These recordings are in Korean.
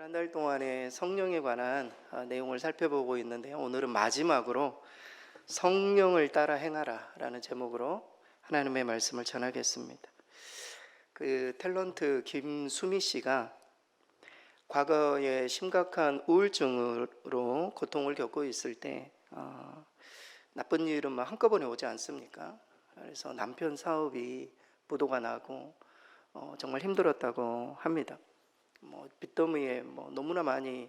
한 달 동안의 성령에 관한 내용을 살펴보고 있는데요. 오늘은 마지막으로 성령을 따라 행하라 라는 제목으로 하나님의 말씀을 전하겠습니다. 그 탤런트 김수미 씨가 과거에 심각한 우울증으로 고통을 겪고 있을 때 나쁜 일은 막 한꺼번에 오지 않습니까? 그래서 남편 사업이 부도가 나고 정말 힘들었다고 합니다. 빚더미에 너무나 많이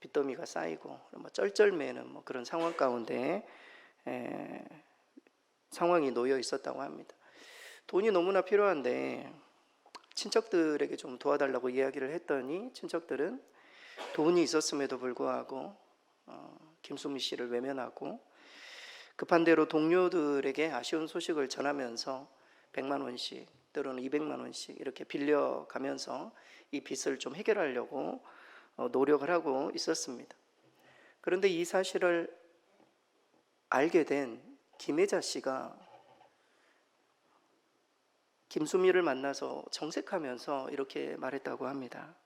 빚더미가 쌓이고 쩔쩔매는 그런 상황 가운데 상황이 놓여 있었다고 합니다. 돈이 너무나 필요한데 친척들에게 좀 도와달라고 이야기를 했더니 친척들은 돈이 있었음에도 불구하고 김수미 씨를 외면하고 급한 대로 동료들에게 아쉬운 소식을 전하면서 100만 원씩 때로는 200만 원씩 이렇게 빌려가면서 이 빚을 좀 해결하려고 노력을 하고 있었습니다. 그런데 이 사실을 알게 된 김혜자 씨가 김수미를 만나서 정색하면서 이렇게 말했다고 합니다.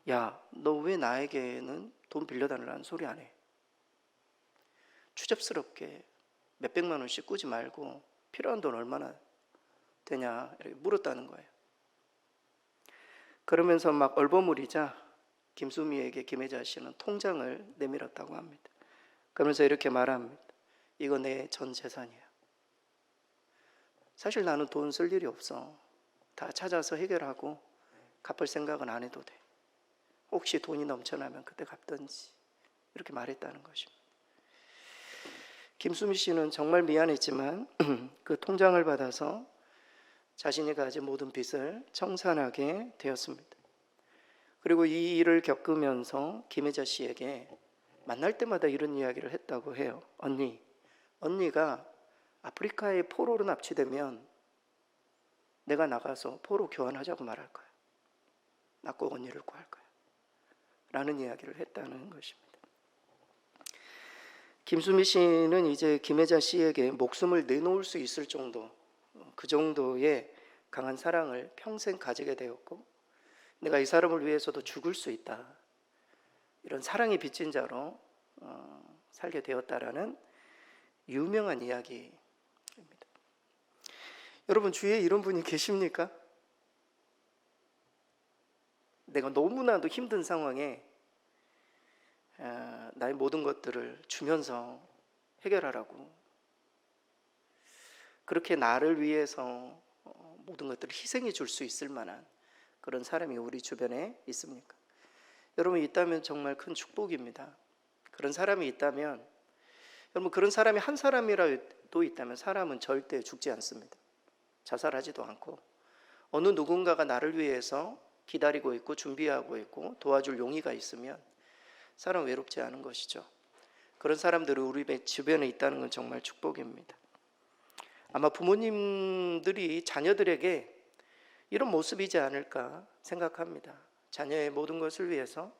야, 너 왜 나에게는 돈 빌려달라는 소리 안 해? 추접스럽게 몇백만 원씩 꾸지 말고 필요한 돈 얼마나 되냐 이렇게 물었다는 거예요. 그러면서 막 얼버무리자 김수미에게 김혜자 씨는 통장을 내밀었다고 합니다. 그러면서 이렇게 말합니다. 이거 내 전 재산이야. 사실 나는 돈 쓸 일이 없어. 다 찾아서 해결하고 갚을 생각은 안 해도 돼. 혹시 돈이 넘쳐나면 그때 갚든지 이렇게 말했다는 것입니다. 김수미 씨는 정말 미안했지만 그 통장을 받아서 자신이 가진 모든 빚을 청산하게 되었습니다. 그리고 이 일을 겪으면서 김혜자 씨에게 만날 때마다 이런 이야기를 했다고 해요. 언니가 아프리카에 포로로 납치되면 내가 나가서 포로 교환하자고 말할 거야. 나 꼭 언니를 구할 거야. 라는 이야기를 했다는 것입니다. 김수미 씨는 이제 김혜자 씨에게 목숨을 내놓을 수 있을 정도, 그 정도의 강한 사랑을 평생 가지게 되었고 내가 이 사람을 위해서도 죽을 수 있다. 이런 사랑의 빚진 자로 살게 되었다라는 유명한 이야기입니다. 여러분 주위에 이런 분이 계십니까? 내가 너무나도 힘든 상황에 나의 모든 것들을 주면서 해결하라고 그렇게 나를 위해서 모든 것들을 희생해 줄 수 있을 만한 그런 사람이 우리 주변에 있습니까? 여러분 있다면 정말 큰 축복입니다. 그런 사람이 있다면 여러분 그런 사람이 한 사람이라도 있다면 사람은 절대 죽지 않습니다. 자살하지도 않고 어느 누군가가 나를 위해서 기다리고 있고 준비하고 있고 도와줄 용의가 있으면 사람은 외롭지 않은 것이죠. 그런 사람들이 우리 주변에 있다는 건 정말 축복입니다. 아마 부모님들이 자녀들에게 이런 모습이지 않을까 생각합니다. 자녀의 모든 것을 위해서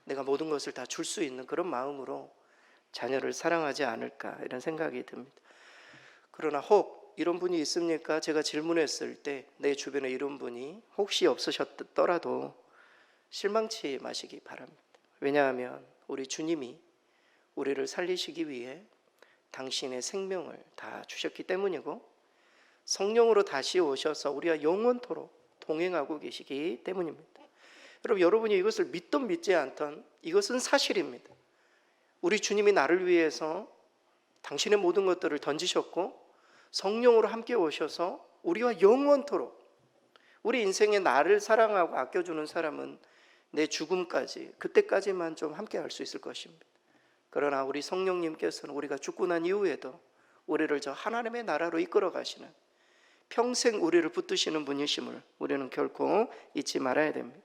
내가 모든 것을 다 줄 수 있는 그런 마음으로 자녀를 사랑하지 않을까 이런 생각이 듭니다. 그러나 혹 이런 분이 있습니까? 제가 질문했을 때 내 주변에 이런 분이 혹시 없으셨더라도 실망치 마시기 바랍니다. 왜냐하면 우리 주님이 우리를 살리시기 위해 당신의 생명을 다 주셨기 때문이고 성령으로 다시 오셔서 우리와 영원토록 동행하고 계시기 때문입니다. 여러분이 이것을 믿든 믿지 않든 이것은 사실입니다. 우리 주님이 나를 위해서 당신의 모든 것들을 던지셨고 성령으로 함께 오셔서 우리와 영원토록 우리 인생에 나를 사랑하고 아껴주는 사람은 내 죽음까지 그때까지만 좀 함께 할 수 있을 것입니다. 그러나 우리 성령님께서는 우리가 죽고 난 이후에도 우리를 저 하나님의 나라로 이끌어 가시는 평생 우리를 붙드시는 분이심을 우리는 결코 잊지 말아야 됩니다.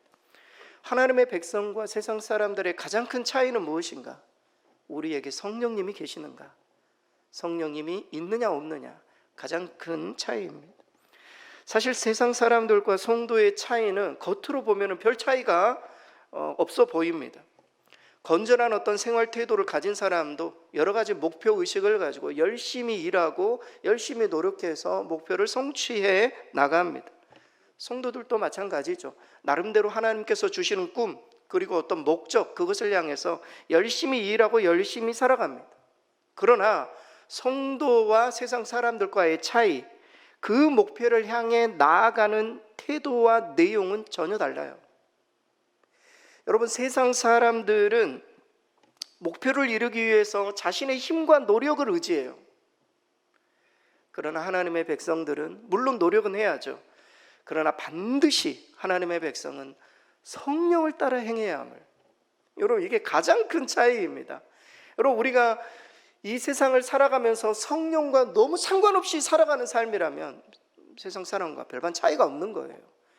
하나님의 백성과 세상 사람들의 가장 큰 차이는 무엇인가? 우리에게 성령님이 계시는가? 성령님이 있느냐 없느냐? 가장 큰 차이입니다. 사실 세상 사람들과 성도의 차이는 겉으로 보면 별 차이가 없어 보입니다. 건전한 어떤 생활 태도를 가진 사람도 여러 가지 목표 의식을 가지고 열심히 일하고 열심히 노력해서 목표를 성취해 나갑니다. 성도들도 마찬가지죠. 나름대로 하나님께서 주시는 꿈, 그리고 어떤 목적, 그것을 향해서 열심히 일하고 열심히 살아갑니다. 그러나 성도와 세상 사람들과의 차이, 그 목표를 향해 나아가는 태도와 내용은 전혀 달라요. 여러분, 세상 사람들은 목표를 이루기 위해서 자신의 힘과 노력을 의지해요. 그러나 하나님의 백성들은 물론 노력은 해야죠. 그러나 반드시 하나님의 백성은 성령을 따라 행해야 함을. 여러분, 이게 가장 큰 차이입니다. 여러분, 우리가 이 세상을 살아가면서 성령과 너무 상관없이 살아가는 삶이라면 세상 사람과 별반 차이가 없는 거예요.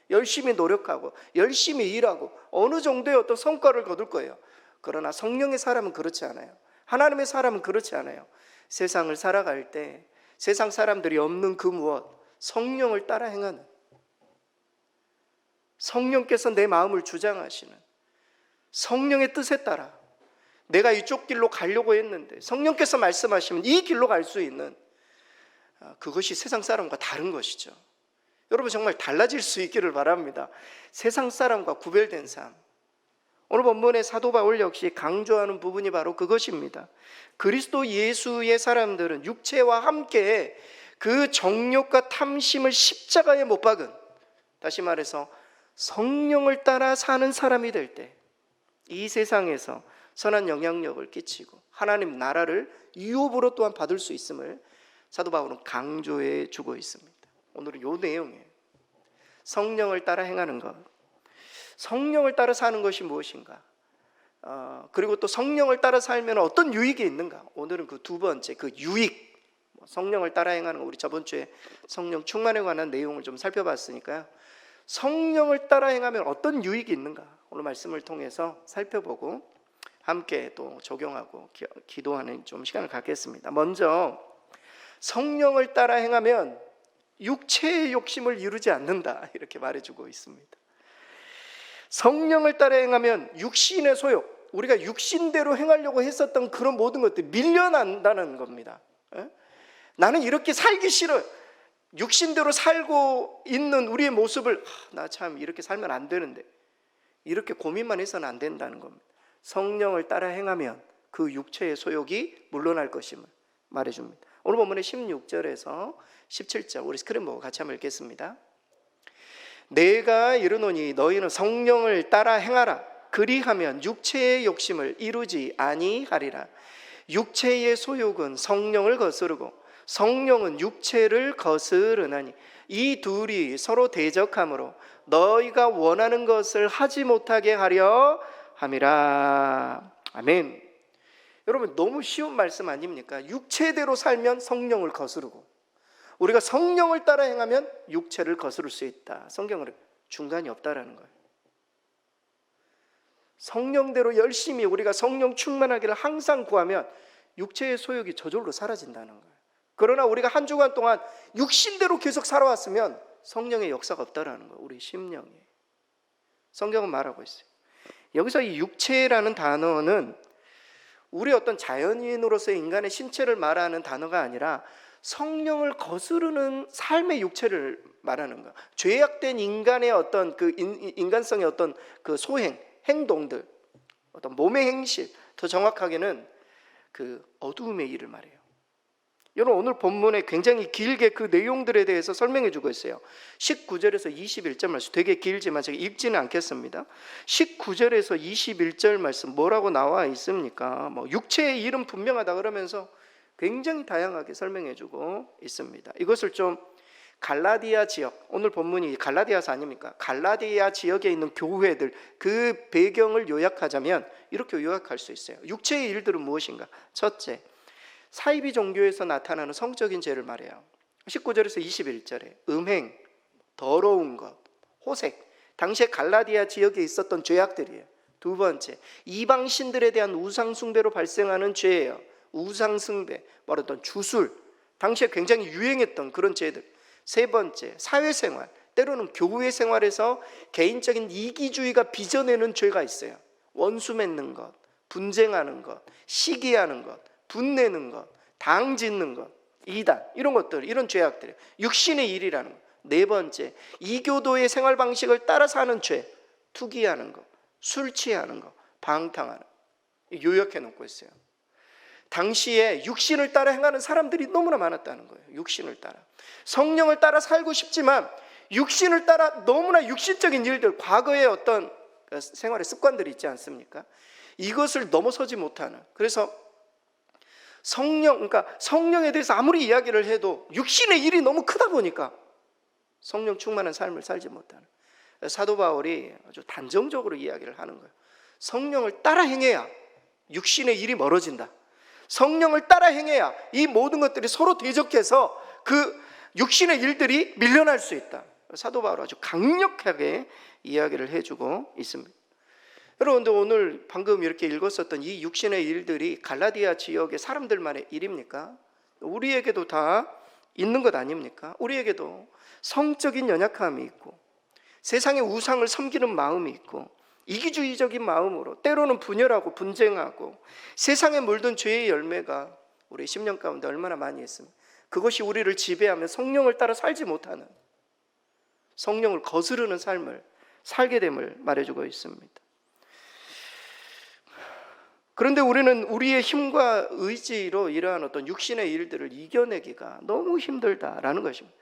열심히 노력하고 열심히 일하고 어느 정도의 어떤 성과를 거둘 거예요. 그러나 성령의 사람은 그렇지 않아요. 하나님의 사람은 그렇지 않아요. 세상을 살아갈 때 세상 사람들이 없는 그 무엇, 성령을 따라 행하는, 성령께서 내 마음을 주장하시는, 성령의 뜻에 따라 내가 이쪽 길로 가려고 했는데 성령께서 말씀하시면 이 길로 갈 수 있는, 그것이 세상 사람과 다른 것이죠. 여러분, 정말 달라질 수 있기를 바랍니다. 세상 사람과 구별된 삶. 오늘 본문의 사도 바울 역시 강조하는 부분이 바로 그것입니다. 그리스도 예수의 사람들은 육체와 함께 그 정욕과 탐심을 십자가에 못 박은, 다시 말해서 성령을 따라 사는 사람이 될 때 이 세상에서 선한 영향력을 끼치고 하나님 나라를 유업으로 또한 받을 수 있음을 사도 바울은 강조해 주고 있습니다. 오늘은 이 내용이에요. 성령을 따라 행하는 것, 성령을 따라 사는 것이 무엇인가, 그리고 또 성령을 따라 살면 어떤 유익이 있는가. 오늘은 그 두 번째, 그 유익, 성령을 따라 행하는 거. 우리 저번 주에 성령 충만에 관한 내용을 좀 살펴봤으니까요. 성령을 따라 행하면 어떤 유익이 있는가, 오늘 말씀을 통해서 살펴보고 함께 또 적용하고 기도하는 좀 시간을 갖겠습니다. 먼저 성령을 따라 행하면 육체의 욕심을 이루지 않는다, 이렇게 말해주고 있습니다. 성령을 따라 행하면 육신의 소욕, 우리가 육신대로 행하려고 했었던 그런 모든 것들이 밀려난다는 겁니다. 나는 이렇게 살기 싫어, 육신대로 살고 있는 우리의 모습을, 나 참 이렇게 살면 안 되는데, 이렇게 고민만 해서는 안 된다는 겁니다. 성령을 따라 행하면 그 육체의 소욕이 물러날 것임을 말해줍니다. 오늘 본문의 16절에서 17절, 우리 스크린 보고 같이 한번 읽겠습니다. 내가 이르노니 너희는 성령을 따라 행하라. 그리하면 육체의 욕심을 이루지 아니하리라. 육체의 소욕은 성령을 거스르고 성령은 육체를 거스르나니 이 둘이 서로 대적하므로 너희가 원하는 것을 하지 못하게 하려 함이라. 아멘. 여러분, 너무 쉬운 말씀 아닙니까? 육체대로 살면 성령을 거스르고 우리가 성령을 따라 행하면 육체를 거스를 수 있다. 성경은 중간이 없다라는 거예요. 성령대로 열심히 우리가 성령 충만하기를 항상 구하면 육체의 소욕이 저절로 사라진다는 거예요. 그러나 우리가 한 주간 동안 육신대로 계속 살아왔으면 성령의 역사가 없다라는 거예요. 우리 심령에. 성경은 말하고 있어요. 여기서 이 육체라는 단어는 우리 어떤 자연인으로서의 인간의 신체를 말하는 단어가 아니라 성령을 거스르는 삶의 육체를 말하는 거예요. 죄악된 인간의 어떤 그 인간성의 어떤 그 소행, 행동들, 어떤 몸의 행실, 더 정확하게는 그 어두움의 일을 말해요. 여러분, 오늘 본문에 굉장히 길게 그 내용들에 대해서 설명해 주고 있어요. 19절에서 21절 말씀, 되게 길지만 제가 읽지는 않겠습니다. 19절에서 21절 말씀 뭐라고 나와 있습니까? 육체의 일은 분명하다 그러면서 굉장히 다양하게 설명해 주고 있습니다. 이것을 좀 갈라디아 지역, 오늘 본문이 갈라디아서 아닙니까? 갈라디아 지역에 있는 교회들, 그 배경을 요약하자면 이렇게 요약할 수 있어요. 육체의 일들은 무엇인가? 첫째, 사이비 종교에서 나타나는 성적인 죄를 말해요. 19절에서 21절에 음행, 더러운 것, 호색, 당시에 갈라디아 지역에 있었던 죄악들이에요. 두 번째, 이방신들에 대한 우상숭배로 발생하는 죄예요. 우상숭배, 말하던 주술, 당시에 굉장히 유행했던 그런 죄들. 세 번째, 사회생활, 때로는 교회 생활에서 개인적인 이기주의가 빚어내는 죄가 있어요. 원수 맺는 것, 분쟁하는 것, 시기하는 것, 분내는 것, 당 짓는 것, 이단, 이런 것들, 이런 죄악들, 육신의 일이라는 것. 네 번째, 이교도의 생활 방식을 따라 사는 죄, 투기하는 것, 술 취하는 거, 방탕하는 거, 요약해 놓고 있어요. 당시에 육신을 따라 행하는 사람들이 너무나 많았다는 거예요. 육신을 따라. 성령을 따라 살고 싶지만 육신을 따라 너무나 육신적인 일들, 과거의 어떤 생활의 습관들이 있지 않습니까? 이것을 넘어서지 못하는. 그래서 그러니까 성령에 대해서 아무리 이야기를 해도 육신의 일이 너무 크다 보니까 성령 충만한 삶을 살지 못하는. 사도 바울이 아주 단정적으로 이야기를 하는 거예요. 성령을 따라 행해야 육신의 일이 멀어진다. 성령을 따라 행해야 이 모든 것들이 서로 대적해서 그 육신의 일들이 밀려날 수 있다. 사도 바울은 아주 강력하게 이야기를 해주고 있습니다. 여러분들, 오늘 방금 이렇게 읽었었던 이 육신의 일들이 갈라디아 지역의 사람들만의 일입니까? 우리에게도 다 있는 것 아닙니까? 우리에게도 성적인 연약함이 있고 세상의 우상을 섬기는 마음이 있고 이기주의적인 마음으로 때로는 분열하고 분쟁하고 세상에 물든 죄의 열매가 우리 10년 가운데 얼마나 많이 있습니까? 그것이 우리를 지배하며 성령을 따라 살지 못하는, 성령을 거스르는 삶을 살게 됨을 말해주고 있습니다. 그런데 우리는 우리의 힘과 의지로 이러한 어떤 육신의 일들을 이겨내기가 너무 힘들다라는 것입니다.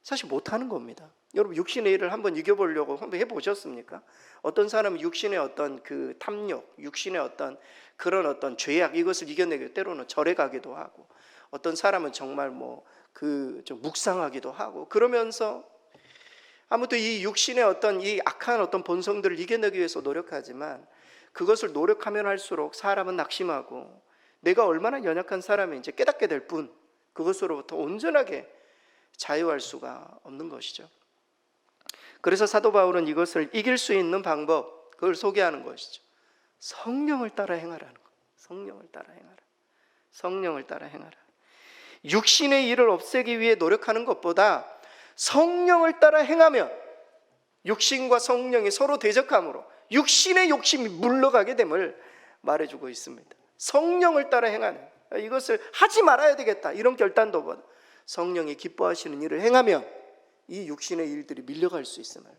사실 못하는 겁니다. 여러분, 육신의 일을 한번 이겨보려고 한번 해보셨습니까? 어떤 사람은 육신의 어떤 그 탐욕, 육신의 어떤 그런 어떤 죄악, 이것을 이겨내기 때로는 절에 가기도 하고, 어떤 사람은 정말 좀 묵상하기도 하고, 그러면서 아무튼 이 육신의 어떤 이 악한 어떤 본성들을 이겨내기 위해서 노력하지만, 그것을 노력하면 할수록 사람은 낙심하고 내가 얼마나 연약한 사람인지 깨닫게 될 뿐, 그것으로부터 온전하게 자유할 수가 없는 것이죠. 그래서 사도 바울은 이것을 이길 수 있는 방법, 그걸 소개하는 것이죠. 성령을 따라 행하라는 것. 성령을 따라 행하라. 성령을 따라 행하라. 육신의 일을 없애기 위해 노력하는 것보다 성령을 따라 행하면 육신과 성령이 서로 대적함으로 육신의 욕심이 물러가게 됨을 말해주고 있습니다. 성령을 따라 행하는, 이것을 하지 말아야 되겠다 이런 결단도보다 성령이 기뻐하시는 일을 행하면 이 육신의 일들이 밀려갈 수 있음을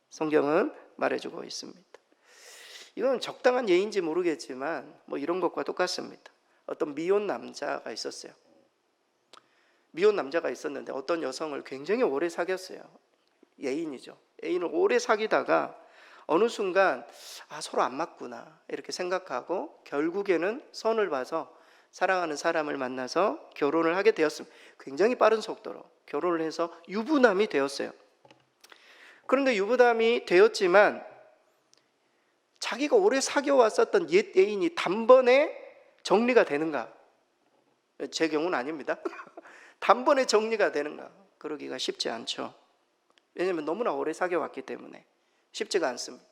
성경은 말해주고 있습니다. 이건 적당한 예인지 모르겠지만 이런 것과 똑같습니다. 어떤 미혼 남자가 있었어요. 미혼 남자가 있었는데 어떤 여성을 굉장히 오래 사귀었어요. 애인이죠. 애인을 오래 사귀다가 어느 순간 서로 안 맞구나 이렇게 생각하고 결국에는 선을 봐서 사랑하는 사람을 만나서 결혼을 하게 되었습니다. 굉장히 빠른 속도로 결혼을 해서 유부남이 되었어요. 그런데 유부남이 되었지만 자기가 오래 사귀어왔었던 옛 애인이 단번에 정리가 되는가? 제 경우는 아닙니다. 단번에 정리가 되는가? 그러기가 쉽지 않죠. 왜냐하면 너무나 오래 사귀어왔기 때문에 쉽지가 않습니다.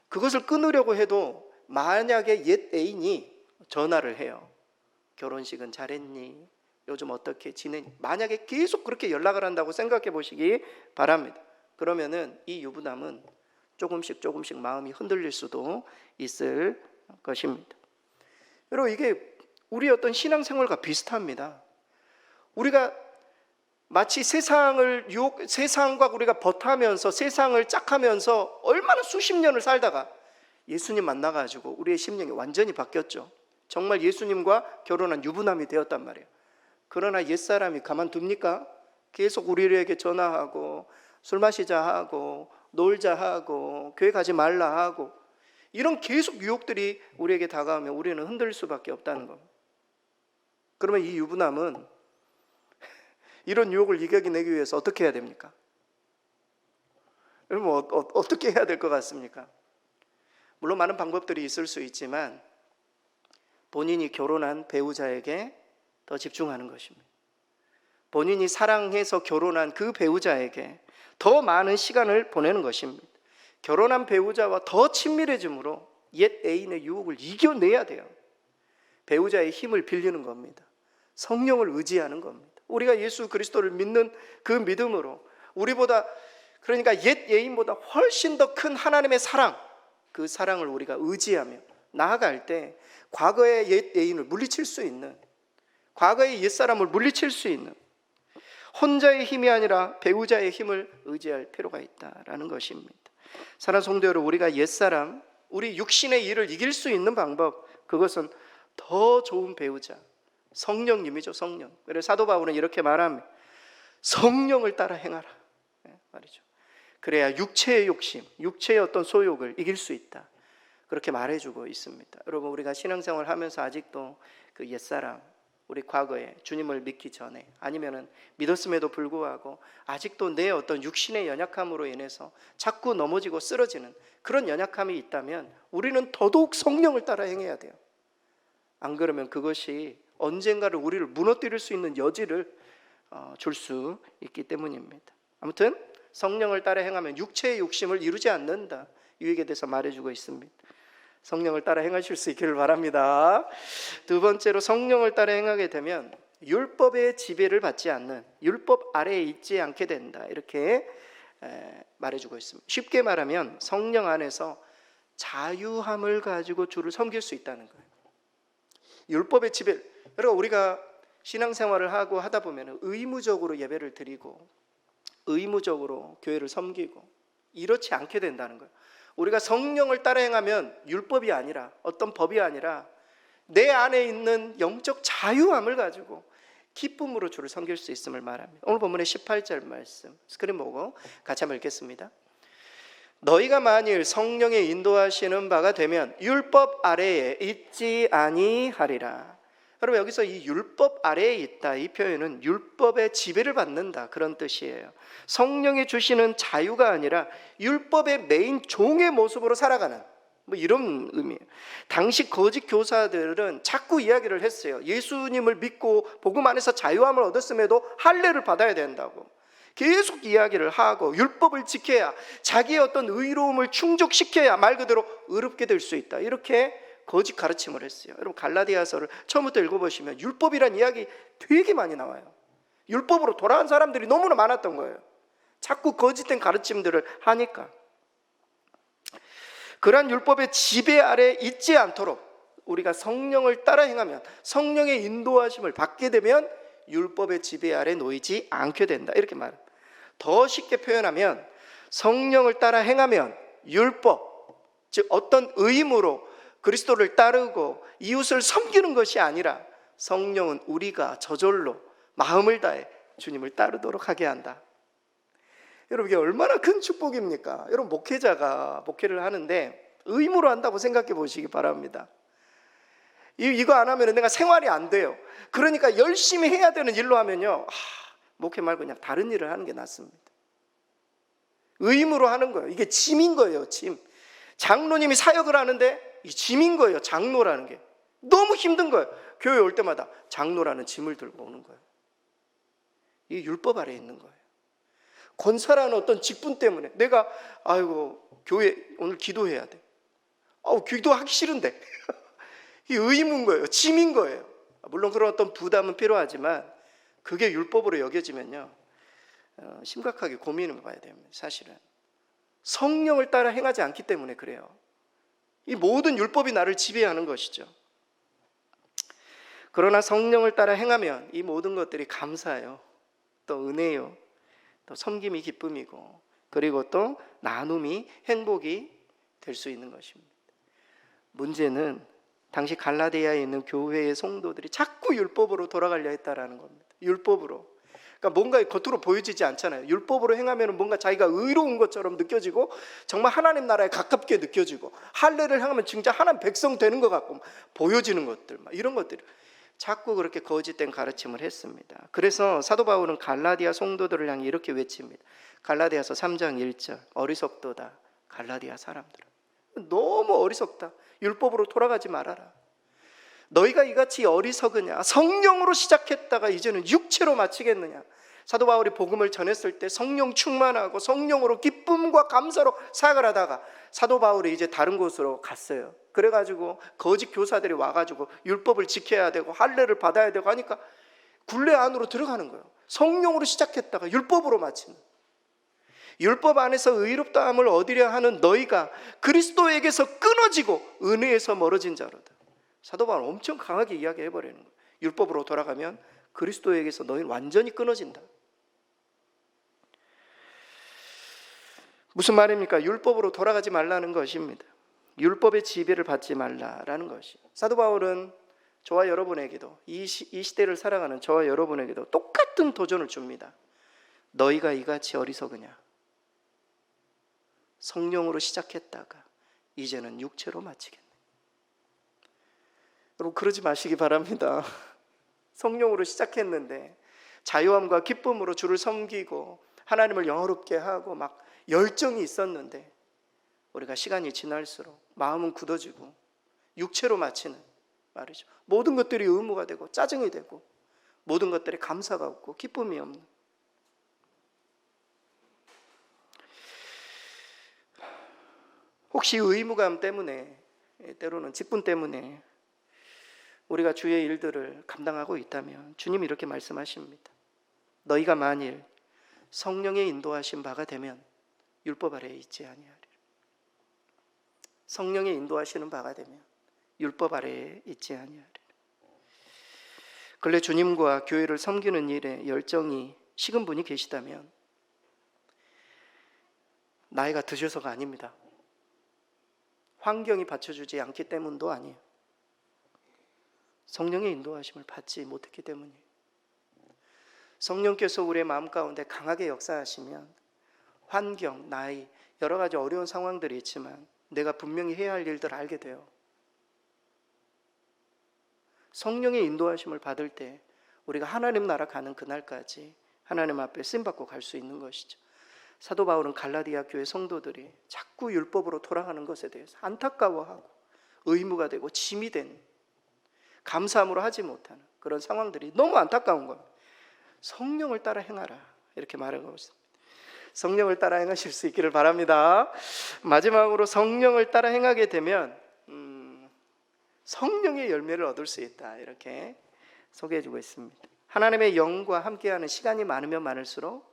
그것을 끊으려고 해도 만약에 옛 애인이 전화를 해요. 결혼식은 잘했니? 요즘 어떻게 지내니? 만약에 계속 그렇게 연락을 한다고 생각해 보시기 바랍니다. 그러면은 이 유부남은 조금씩 마음이 흔들릴 수도 있을 것입니다. 여러분, 이게 우리 어떤 신앙생활과 비슷합니다. 우리가 마치 세상과 우리가 버타면서 세상을 짝하면서 얼마나 수십 년을 살다가 예수님 만나가지고 우리의 심령이 완전히 바뀌었죠. 정말 예수님과 결혼한 유부남이 되었단 말이에요. 그러나 옛사람이 가만둡니까? 계속 우리에게 전화하고 술 마시자 하고 놀자 하고 교회 가지 말라 하고 이런 계속 유혹들이 우리에게 다가오면 우리는 흔들릴 수밖에 없다는 겁니다. 그러면 이 유부남은 이런 유혹을 이겨내기 위해서 어떻게 해야 됩니까? 여러분, 어떻게 해야 될 것 같습니까? 물론 많은 방법들이 있을 수 있지만 본인이 결혼한 배우자에게 더 집중하는 것입니다. 본인이 사랑해서 결혼한 그 배우자에게 더 많은 시간을 보내는 것입니다. 결혼한 배우자와 더 친밀해짐으로 옛 애인의 유혹을 이겨내야 돼요. 배우자의 힘을 빌리는 겁니다. 성령을 의지하는 겁니다. 우리가 예수 그리스도를 믿는 그 믿음으로 우리보다, 그러니까 옛 애인보다 훨씬 더 큰 하나님의 사랑, 그 사랑을 우리가 의지하며 나아갈 때 과거의 옛 애인을 물리칠 수 있는, 과거의 옛사람을 물리칠 수 있는, 혼자의 힘이 아니라 배우자의 힘을 의지할 필요가 있다라는 것입니다. 사랑하는 성도 여러분, 우리가 옛사람, 우리 육신의 일을 이길 수 있는 방법, 그것은 더 좋은 배우자, 성령님이죠. 성령. 그래서 사도 바울은 이렇게 말합니다. 성령을 따라 행하라 말이죠. 그래야 육체의 욕심, 육체의 어떤 소욕을 이길 수 있다, 그렇게 말해주고 있습니다. 여러분, 우리가 신앙생활 하면서 아직도 그 옛사람, 우리 과거에 주님을 믿기 전에, 아니면은 믿었음에도 불구하고 아직도 내 어떤 육신의 연약함으로 인해서 자꾸 넘어지고 쓰러지는 그런 연약함이 있다면 우리는 더더욱 성령을 따라 행해야 돼요. 안 그러면 그것이 언젠가를 우리를 무너뜨릴 수 있는 여지를 줄 수 있기 때문입니다. 아무튼 성령을 따라 행하면 육체의 욕심을 이루지 않는다, 유익에 대해서 말해주고 있습니다. 성령을 따라 행하실 수 있기를 바랍니다. 두 번째로, 성령을 따라 행하게 되면 율법의 지배를 받지 않는, 율법 아래에 있지 않게 된다, 이렇게 말해주고 있습니다. 쉽게 말하면 성령 안에서 자유함을 가지고 주를 섬길 수 있다는 거예요. 율법의 지배, 여러분, 우리가 신앙생활을 하고 하다 보면 의무적으로 예배를 드리고 의무적으로 교회를 섬기고 이렇지 않게 된다는 거예요. 우리가 성령을 따라 행하면 율법이 아니라, 어떤 법이 아니라 내 안에 있는 영적 자유함을 가지고 기쁨으로 주를 섬길 수 있음을 말합니다. 오늘 본문의 18절 말씀 스크린 보고 같이 한번 읽겠습니다. 너희가 만일 성령의 인도하시는 바가 되면 율법 아래에 있지 아니하리라. 여러분, 여기서 이 율법 아래에 있다, 이 표현은 율법의 지배를 받는다, 그런 뜻이에요. 성령이 주시는 자유가 아니라 율법의 메인 종의 모습으로 살아가는, 이런 의미예요. 당시 거짓 교사들은 자꾸 이야기를 했어요. 예수님을 믿고 복음 안에서 자유함을 얻었음에도 할례를 받아야 된다고 계속 이야기를 하고, 율법을 지켜야 자기의 어떤 의로움을 충족시켜야 말 그대로 의롭게 될 수 있다, 이렇게 거짓 가르침을 했어요. 여러분, 갈라디아서를 처음부터 읽어보시면 율법이란 이야기 되게 많이 나와요. 율법으로 돌아간 사람들이 너무나 많았던 거예요. 자꾸 거짓된 가르침들을 하니까. 그러한 율법의 지배 아래 있지 않도록 우리가 성령을 따라 행하면, 성령의 인도하심을 받게 되면 율법의 지배 아래 놓이지 않게 된다, 이렇게 말합니다. 더 쉽게 표현하면 성령을 따라 행하면 율법, 즉 어떤 의무로 그리스도를 따르고 이웃을 섬기는 것이 아니라 성령은 우리가 저절로 마음을 다해 주님을 따르도록 하게 한다. 여러분, 이게 얼마나 큰 축복입니까? 여러분, 목회자가 목회를 하는데 의무로 한다고 생각해 보시기 바랍니다. 이거 안 하면 내가 생활이 안 돼요. 그러니까 열심히 해야 되는 일로 하면요, 목회 말고 그냥 다른 일을 하는 게 낫습니다. 의무로 하는 거예요. 이게 짐인 거예요, 짐. 장로님이 사역을 하는데 이 짐인 거예요. 장로라는 게 너무 힘든 거예요. 교회 올 때마다 장로라는 짐을 들고 오는 거예요. 이게 율법 아래에 있는 거예요. 권사라는 어떤 직분 때문에 내가 교회 오늘 기도해야 돼. 기도하기 싫은데 이 의무인 거예요. 짐인 거예요. 물론 그런 어떤 부담은 필요하지만 그게 율법으로 여겨지면요, 심각하게 고민해 봐야 됩니다. 사실은 성령을 따라 행하지 않기 때문에 그래요. 이 모든 율법이 나를 지배하는 것이죠. 그러나 성령을 따라 행하면 이 모든 것들이 감사예요, 또 은혜요, 또 섬김이 기쁨이고, 그리고 또 나눔이 행복이 될 수 있는 것입니다. 문제는 당시 갈라디아에 있는 교회의 성도들이 자꾸 율법으로 돌아가려 했다라는 겁니다. 율법으로. 그러니까 뭔가 겉으로 보여지지 않잖아요. 율법으로 행하면 뭔가 자기가 의로운 것처럼 느껴지고 정말 하나님 나라에 가깝게 느껴지고, 할례를 행하면 진짜 하나님 백성 되는 것 같고 보여지는 것들, 이런 것들 자꾸 그렇게 거짓된 가르침을 했습니다. 그래서 사도 바울은 갈라디아 성도들을 향해 이렇게 외칩니다. 갈라디아서 3장 1절, 어리석도다 갈라디아 사람들아, 너무 어리석다. 율법으로 돌아가지 말아라. 너희가 이같이 어리석으냐? 성령으로 시작했다가 이제는 육체로 마치겠느냐? 사도 바울이 복음을 전했을 때 성령 충만하고 성령으로 기쁨과 감사로 사역을 하다가 사도 바울이 이제 다른 곳으로 갔어요. 그래가지고 거짓 교사들이 와가지고 율법을 지켜야 되고 할례를 받아야 되고 하니까 굴레 안으로 들어가는 거예요. 성령으로 시작했다가 율법으로 마치는. 율법 안에서 의롭다함을 얻으려 하는 너희가 그리스도에게서 끊어지고 은혜에서 멀어진 자로다. 사도 바울은 엄청 강하게 이야기해버리는 거예요. 율법으로 돌아가면 그리스도에게서 너희는 완전히 끊어진다. 무슨 말입니까? 율법으로 돌아가지 말라는 것입니다. 율법의 지배를 받지 말라라는 것이. 사도 바울은 저와 여러분에게도 이 시대를 살아가는 저와 여러분에게도 똑같은 도전을 줍니다. 너희가 이같이 어리석으냐? 성령으로 시작했다가 이제는 육체로 마치겠네. 여러분 그러지 마시기 바랍니다. 성령으로 시작했는데 자유함과 기쁨으로 주를 섬기고 하나님을 영화롭게 하고 막 열정이 있었는데 우리가 시간이 지날수록 마음은 굳어지고 육체로 마치는 말이죠. 모든 것들이 의무가 되고 짜증이 되고 모든 것들에 감사가 없고 기쁨이 없는. 혹시 의무감 때문에, 때로는 직분 때문에 우리가 주의 일들을 감당하고 있다면 주님이 이렇게 말씀하십니다. 너희가 만일 성령의 인도하신 바가 되면 율법 아래에 있지 아니하리라. 성령의 인도하시는 바가 되면 율법 아래에 있지 아니하리라. 근래 주님과 교회를 섬기는 일에 열정이 식은 분이 계시다면 나이가 드셔서가 아닙니다. 환경이 받쳐주지 않기 때문도 아니에요. 성령의 인도하심을 받지 못했기 때문이에요. 성령께서 우리의 마음 가운데 강하게 역사하시면 환경, 나이, 여러 가지 어려운 상황들이 있지만 내가 분명히 해야 할 일들을 알게 돼요. 성령의 인도하심을 받을 때 우리가 하나님 나라 가는 그날까지 하나님 앞에 쓰임받고 갈 수 있는 것이죠. 사도 바울은 갈라디아 교회 성도들이 자꾸 율법으로 돌아가는 것에 대해서 안타까워하고 의무가 되고 짐이 되는, 감사함으로 하지 못하는 그런 상황들이 너무 안타까운 겁니다. 성령을 따라 행하라 이렇게 말하고 있습니다. 성령을 따라 행하실 수 있기를 바랍니다. 마지막으로 성령을 따라 행하게 되면 성령의 열매를 얻을 수 있다 이렇게 소개해주고 있습니다. 하나님의 영과 함께하는 시간이 많으면 많을수록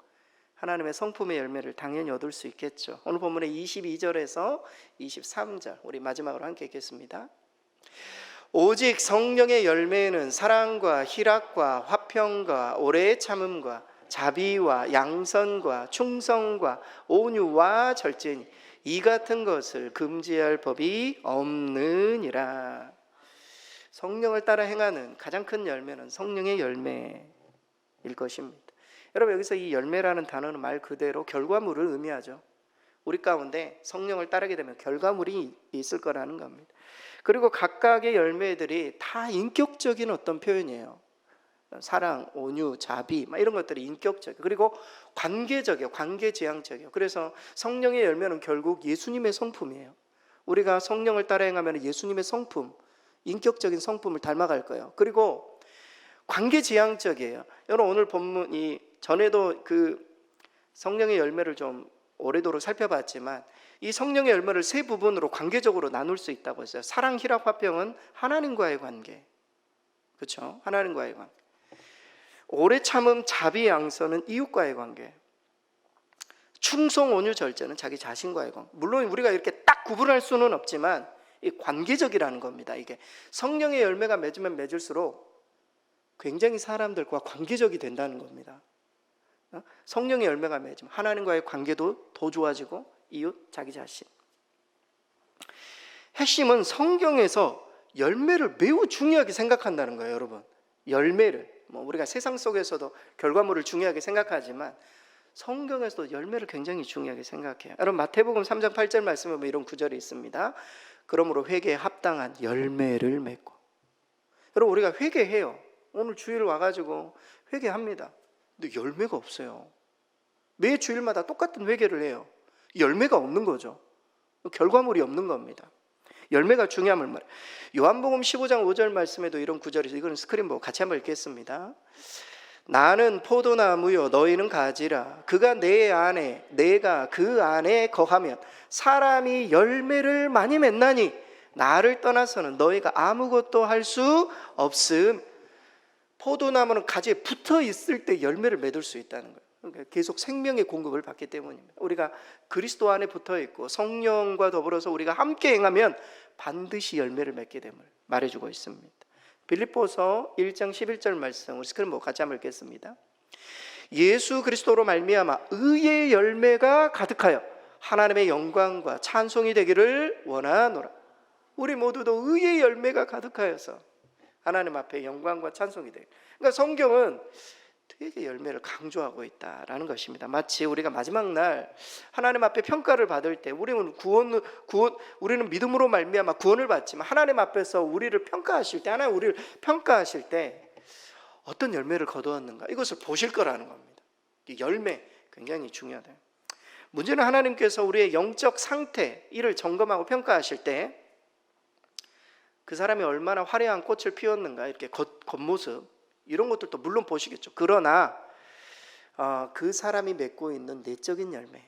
하나님의 성품의 열매를 당연히 얻을 수 있겠죠. 오늘 본문의 22절에서 23절 우리 마지막으로 함께 읽겠습니다. 오직 성령의 열매는 사랑과 희락과 화평과 오래 참음과 자비와 양선과 충성과 온유와 절제니 이 같은 것을 금지할 법이 없느니라. 성령을 따라 행하는 가장 큰 열매는 성령의 열매일 것입니다. 여러분 여기서 이 열매라는 단어는 말 그대로 결과물을 의미하죠. 우리 가운데 성령을 따르게 되면 결과물이 있을 거라는 겁니다. 그리고 각각의 열매들이 다 인격적인 어떤 표현이에요. 사랑, 온유, 자비 이런 것들이 인격적이에요. 그리고 관계적이에요. 관계지향적이에요. 그래서 성령의 열매는 결국 예수님의 성품이에요. 우리가 성령을 따라 행하면 예수님의 성품, 인격적인 성품을 닮아갈 거예요. 그리고 관계지향적이에요. 여러분 오늘 본문이 전에도 그 성령의 열매를 좀 오래도록 살펴봤지만 이 성령의 열매를 세 부분으로 관계적으로 나눌 수 있다고 했어요. 사랑, 희락, 화평은 하나님과의 관계, 그렇죠? 하나님과의 관계. 오래 참음, 자비, 양선은 이웃과의 관계. 충성, 온유, 절제는 자기 자신과의 관계. 물론 우리가 이렇게 딱 구분할 수는 없지만 이 관계적이라는 겁니다. 이게 성령의 열매가 맺으면 맺을수록 굉장히 사람들과 관계적이 된다는 겁니다. 성령의 열매가 맺으면 하나님과의 관계도 더 좋아지고 이웃, 자기 자신. 핵심은 성경에서 열매를 매우 중요하게 생각한다는 거예요, 여러분. 열매를 우리가 세상 속에서도 결과물을 중요하게 생각하지만 성경에서도 열매를 굉장히 중요하게 생각해요. 여러분 마태복음 3장 8절 말씀에 보면 이런 구절이 있습니다. 그러므로 회개에 합당한 열매를 맺고. 여러분 우리가 회개해요. 오늘 주일 와가지고 회개합니다. 근데 열매가 없어요. 매 주일마다 똑같은 회개를 해요. 열매가 없는 거죠. 결과물이 없는 겁니다. 열매가 중요함을 말해요. 요한복음 15장 5절 말씀에도 이런 구절이 있어요. 이건 스크린 보고 같이 한번 읽겠습니다. 나는 포도나무요 너희는 가지라. 그가 내 안에 내가 그 안에 거하면 사람이 열매를 많이 맺나니 나를 떠나서는 너희가 아무것도 할 수 없음. 포도나무는 가지에 붙어 있을 때 열매를 맺을 수 있다는 거예요. 그러니까 계속 생명의 공급을 받기 때문입니다. 우리가 그리스도 안에 붙어 있고 성령과 더불어서 우리가 함께 행하면 반드시 열매를 맺게 됨을 말해주고 있습니다. 빌립보서 1장 11절 말씀 우리 스크린 보고 같이 한번 읽겠습니다. 예수 그리스도로 말미암아 의의 열매가 가득하여 하나님의 영광과 찬송이 되기를 원하노라. 우리 모두도 의의 열매가 가득하여서 하나님 앞에 영광과 찬송이 되고. 그러니까 성경은 되게 열매를 강조하고 있다라는 것입니다. 마치 우리가 마지막 날 하나님 앞에 평가를 받을 때 우리는 믿음으로 말미암아 구원을 받지만 하나님 앞에서 우리를 평가하실 때, 하나님 우리를 평가하실 때 어떤 열매를 거두었는가 이것을 보실 거라는 겁니다. 이 열매 굉장히 중요하다. 문제는 하나님께서 우리의 영적 상태 이를 점검하고 평가하실 때 그 사람이 얼마나 화려한 꽃을 피웠는가, 이렇게 겉모습 이런 것들도 물론 보시겠죠. 그러나 그 사람이 맺고 있는 내적인 열매,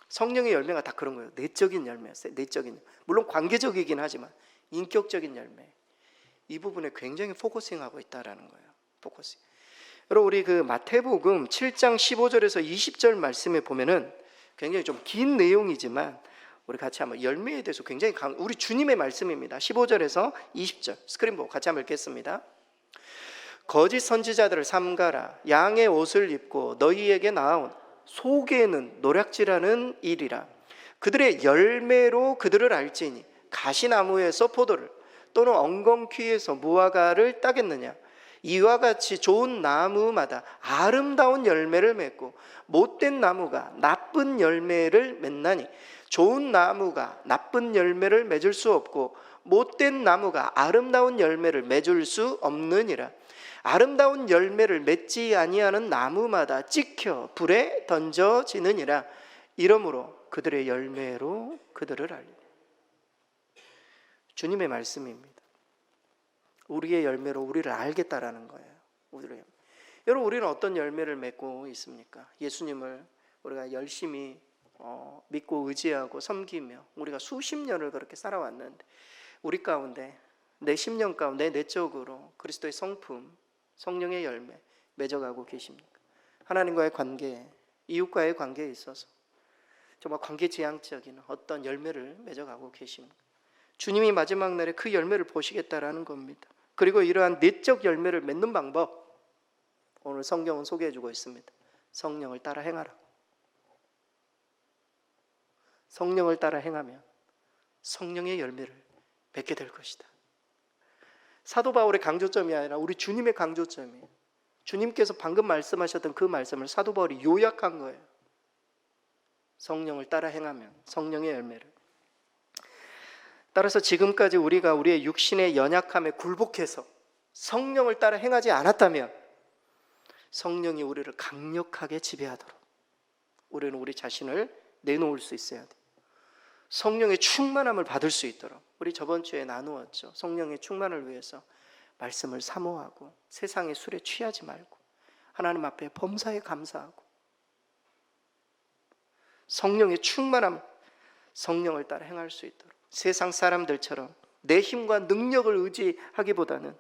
성령의 열매가 다 그런 거예요. 내적인 열매였어요. 내적인, 물론 관계적이긴 하지만 인격적인 열매, 이 부분에 굉장히 포커싱하고 있다라는 거예요. 포커싱. 여러분, 우리 그 마태복음 7장 15절에서 20절 말씀에 보면은 굉장히 좀 긴 내용이지만 우리 같이 한번 열매에 대해서 굉장히 우리 주님의 말씀입니다. 15절에서 20절 스크린 보고 같이 한번 읽겠습니다. 거짓 선지자들을 삼가라. 양의 옷을 입고 너희에게 나아온 속에는 노략질하는 일이라. 그들의 열매로 그들을 알지니 가시나무에서 포도를 또는 엉겅퀴에서 무화과를 따겠느냐. 이와 같이 좋은 나무마다 아름다운 열매를 맺고 못된 나무가 나쁜 열매를 맺나니 좋은 나무가 나쁜 열매를 맺을 수 없고 못된 나무가 아름다운 열매를 맺을 수 없느니라. 아름다운 열매를 맺지 아니하는 나무마다 찍혀 불에 던져지느니라. 이러므로 그들의 열매로 그들을 알리라. 주님의 말씀입니다. 우리의 열매로 우리를 알겠다라는 거예요. 여러분, 우리는 어떤 열매를 맺고 있습니까? 예수님을 우리가 열심히 믿고 의지하고 섬기며 우리가 수십 년을 그렇게 살아왔는데 우리 가운데 내 심령 가운데 내적으로 그리스도의 성품, 성령의 열매 맺어가고 계십니까? 하나님과의 관계, 이웃과의 관계에 있어서 정말 관계지향적인 어떤 열매를 맺어가고 계십니까? 주님이 마지막 날에 그 열매를 보시겠다라는 겁니다. 그리고 이러한 내적 열매를 맺는 방법, 오늘 성경은 소개해주고 있습니다. 성령을 따라 행하라. 성령을 따라 행하면 성령의 열매를 맺게 될 것이다. 사도 바울의 강조점이 아니라 우리 주님의 강조점이에요. 주님께서 방금 말씀하셨던 그 말씀을 사도 바울이 요약한 거예요. 성령을 따라 행하면 성령의 열매를. 따라서 지금까지 우리가 우리의 육신의 연약함에 굴복해서 성령을 따라 행하지 않았다면 성령이 우리를 강력하게 지배하도록 우리는 우리 자신을 내놓을 수 있어야 돼요. 성령의 충만함을 받을 수 있도록. 우리 저번 주에 나누었죠. 성령의 충만을 위해서 말씀을 사모하고 세상의 술에 취하지 말고 하나님 앞에 범사에 감사하고 성령의 충만함, 성령을 따라 행할 수 있도록. 세상 사람들처럼 내 힘과 능력을 의지하기보다는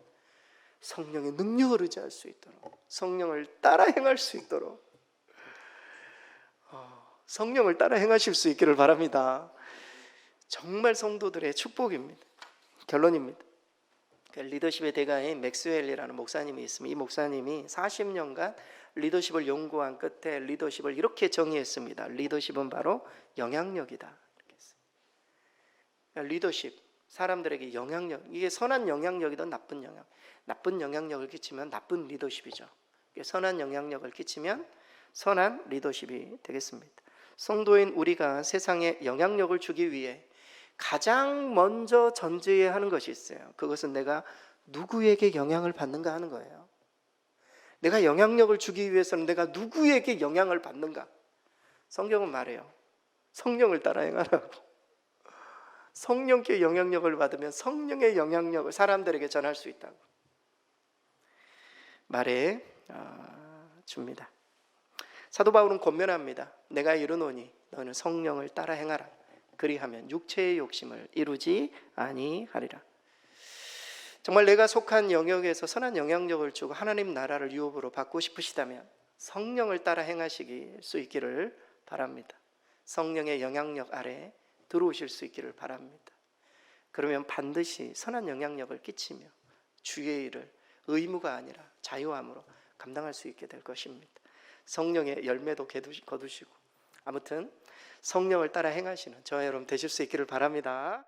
성령의 능력을 의지할 수 있도록, 성령을 따라 행할 수 있도록 성령을 따라 행하실 수 있기를 바랍니다. 정말 성도들의 축복입니다. 결론입니다. 리더십의 대가인 맥스웰이라는 목사님이 있습니다. 이 목사님이 40년간 리더십을 연구한 끝에 리더십을 이렇게 정의했습니다. 리더십은 바로 영향력이다. 리더십, 사람들에게 영향력, 이게 선한 영향력이든 나쁜 영향력을 끼치면 나쁜 리더십이죠. 선한 영향력을 끼치면 선한 리더십이 되겠습니다. 성도인 우리가 세상에 영향력을 주기 위해 가장 먼저 전제해야 하는 것이 있어요. 그것은 내가 누구에게 영향을 받는가 하는 거예요. 내가 영향력을 주기 위해서는 내가 누구에게 영향을 받는가. 성경은 말해요. 성령을 따라 행하라고. 성령께 영향력을 받으면 성령의 영향력을 사람들에게 전할 수 있다고 말해 줍니다. 사도 바울은 권면합니다. 내가 이르노니 너는 성령을 따라 행하라. 그리하면 육체의 욕심을 이루지 아니하리라. 정말 내가 속한 영역에서 선한 영향력을 주고 하나님 나라를 유업으로 받고 싶으시다면 성령을 따라 행하시길 수 있기를 바랍니다. 성령의 영향력 아래 들어오실 수 있기를 바랍니다. 그러면 반드시 선한 영향력을 끼치며 주의 일을 의무가 아니라 자유함으로 감당할 수 있게 될 것입니다. 성령의 열매도 거두시고, 아무튼 성령을 따라 행하시는 저와 여러분 되실 수 있기를 바랍니다.